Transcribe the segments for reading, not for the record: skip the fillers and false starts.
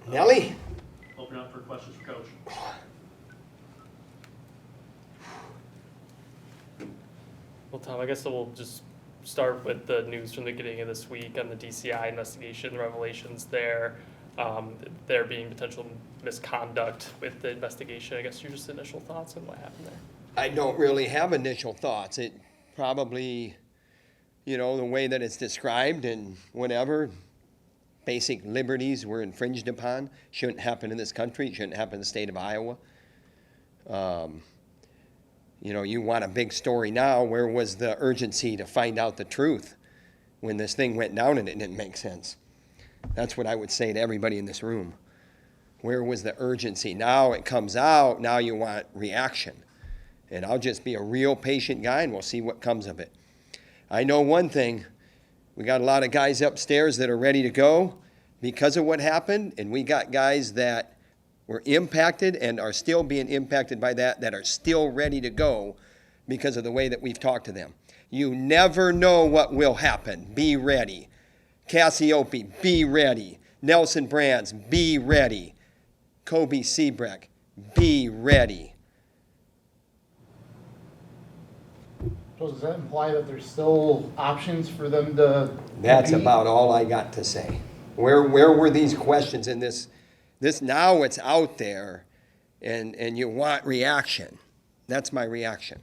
Nelly? Open up for questions for Coach. Well, Tom, I guess we'll just start with the news from the beginning of this week on the DCI investigation, the revelations there, there being potential misconduct with the investigation. I guess your just initial thoughts on what happened there. I don't really have initial thoughts. It probably, the way that it's described and whatever, basic liberties were infringed upon. Shouldn't happen in this country. Shouldn't happen in the state of Iowa. You want a big story now. Where was the urgency to find out the truth when this thing went down and it didn't make sense? That's what I would say to everybody in this room. Where was the urgency? Now it comes out. Now you want reaction. And I'll just be a real patient guy and we'll see what comes of it. I know one thing. We got a lot of guys upstairs that are ready to go because of what happened. And we got guys that were impacted and are still being impacted by that are still ready to go because of the way that we've talked to them. You never know what will happen. Be ready. Cassiope, be ready. Nelson Brands, be ready. Kobe Seabreck, be ready. So does that imply that there's still options for them to That's compete? about all I got to say. Where were these questions in this now it's out there and you want reaction. That's my reaction.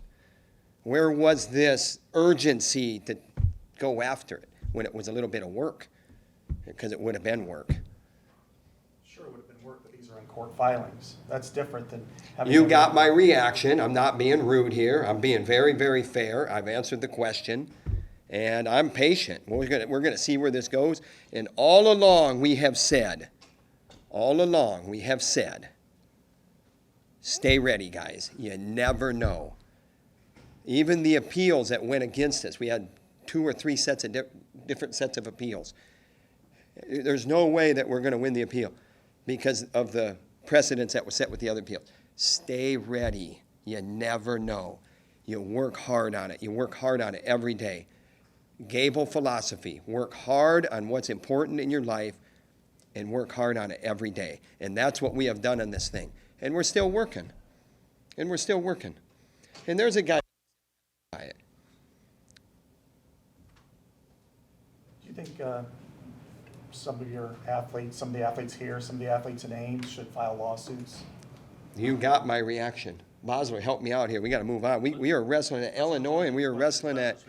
Where was this urgency to go after it when it was a little bit of work? Because it would have been work. Sure, it would have been work, but these are in court filings. That's different than having... You got my reaction. I'm not being rude here. I'm being very, very fair. I've answered the question, and I'm patient. We're gonna see where this goes. And all along we have said, stay ready, guys. You never know. Even the appeals that went against us, we had 2 or 3 sets of different sets of appeals. There's no way that we're going to win the appeal because of the precedents that were set with the other appeals. Stay ready. You never know. You work hard on it. You work hard on it every day. Gable philosophy. Work hard on what's important in your life and work hard on it every day. And that's what we have done on this thing. And we're still working. And there's a guy by it. Do you think some of the athletes here, some of the athletes in Ames should file lawsuits? You got my reaction. Bosler, help me out here. We got to move on. We are wrestling at Illinois, and we are wrestling at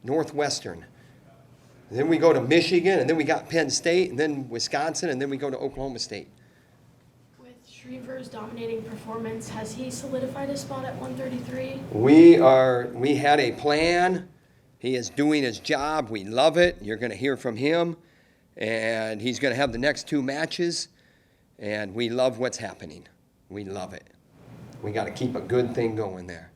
Northwestern. Then we go to Michigan, and then we got Penn State, and then Wisconsin, and then we go to Oklahoma State. With Shriver's dominating performance, has he solidified his spot at 133? We had a plan. He is doing his job. We love it. You're going to hear from him. And he's going to have the next 2 matches. And we love what's happening. We love it. We got to keep a good thing going there.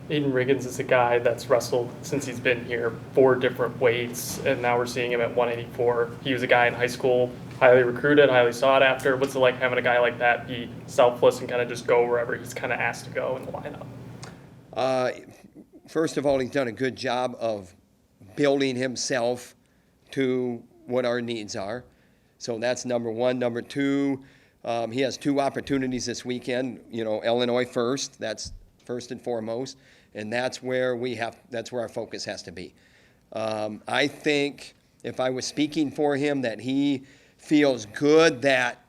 Aen Riggins is a guy that's wrestled since he's been here 4 different weights, and now we're seeing him at 184. He was a guy in high school, highly recruited, highly sought after. What's it like having a guy like that be selfless and kind of just go wherever he's kind of asked to go in the lineup? First of all, he's done a good job of building himself to what our needs are. So that's number 1. Number 2, he has 2 opportunities this weekend. Illinois first. That's first and foremost. And that's where our focus has to be. I think if I was speaking for him, that he feels good that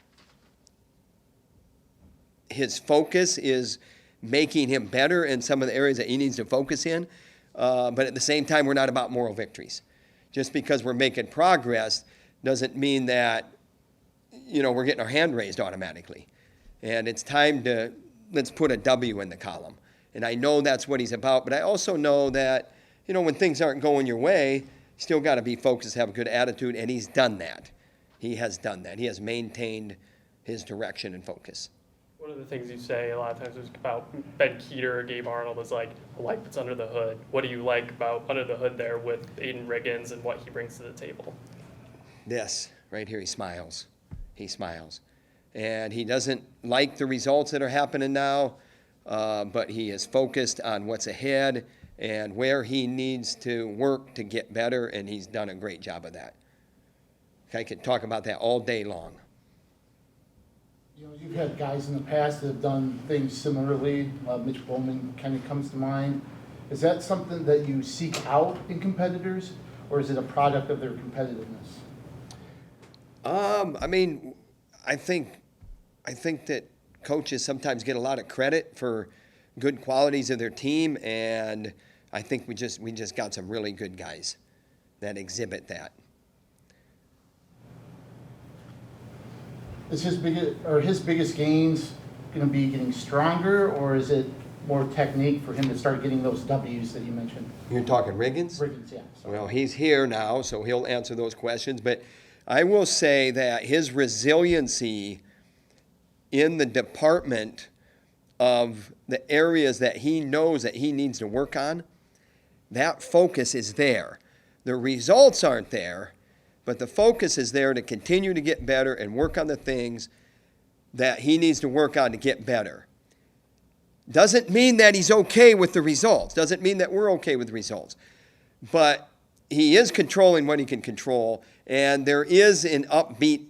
his focus is making him better in some of the areas that he needs to focus in. But at the same time, we're not about moral victories. Just because we're making progress doesn't mean that, we're getting our hand raised automatically. And it's time let's put a W in the column. And I know that's what he's about, but I also know that, when things aren't going your way, you still got to be focused, have a good attitude, and he's done that. He has done that. He has maintained his direction and focus. One of the things you say a lot of times is about Ben Keeter or Gabe Arnold is like a light that's under the hood. What do you like about under the hood there with Aen Riggins and what he brings to the table? This, right here, he smiles. He smiles. And he doesn't like the results that are happening now, but he is focused on what's ahead and where he needs to work to get better, and he's done a great job of that. I could talk about that all day long. You know, you've had guys in the past that have done things similarly. Mitch Bowman kind of comes to mind. Is that something that you seek out in competitors, or is it a product of their competitiveness? I mean, I think that coaches sometimes get a lot of credit for good qualities of their team, and I think we just got some really good guys that exhibit that. Is his biggest gains going to be getting stronger, or is it more technique for him to start getting those W's that you mentioned? You're talking Riggins? Riggins, yeah. Sorry. Well, he's here now, so he'll answer those questions. But I will say that his resiliency in the department of the areas that he knows that he needs to work on, that focus is there. The results aren't there, but the focus is there to continue to get better and work on the things that he needs to work on to get better. Doesn't mean that he's okay with the results. Doesn't mean that we're okay with the results. But he is controlling what he can control, and there is an upbeat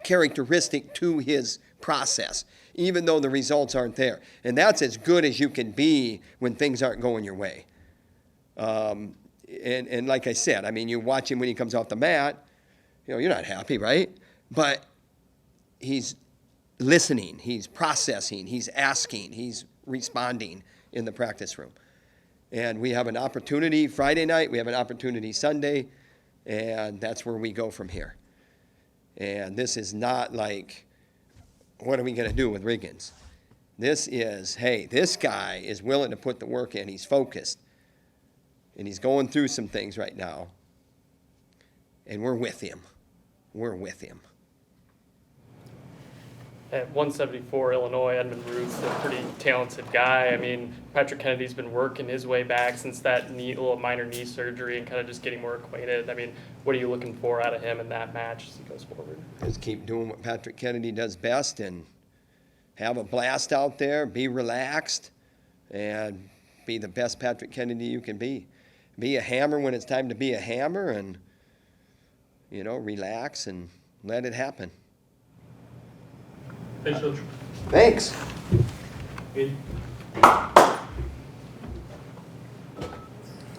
characteristic to his process, even though the results aren't there. And that's as good as you can be when things aren't going your way. And like I said, I mean, you watch him when he comes off the mat, you know, you're not happy, right? But he's listening, he's processing, he's asking, he's responding in the practice room. And we have an opportunity Friday night, we have an opportunity Sunday, and that's where we go from here. And this is not like, what are we going to do with Riggins? This is, hey, this guy is willing to put the work in, he's focused, and he's going through some things right now, and we're with him. We're with him. At 174 Illinois, Edmund Ruth's a pretty talented guy. I mean, Patrick Kennedy's been working his way back since that little minor knee surgery and kind of just getting more acquainted. I mean, what are you looking for out of him in that match as he goes forward? Just keep doing what Patrick Kennedy does best and have a blast out there, be relaxed, and be the best Patrick Kennedy you can be. Be a hammer when it's time to be a hammer, and, you know, relax and let it happen. Thanks, Coach. Thanks. Good.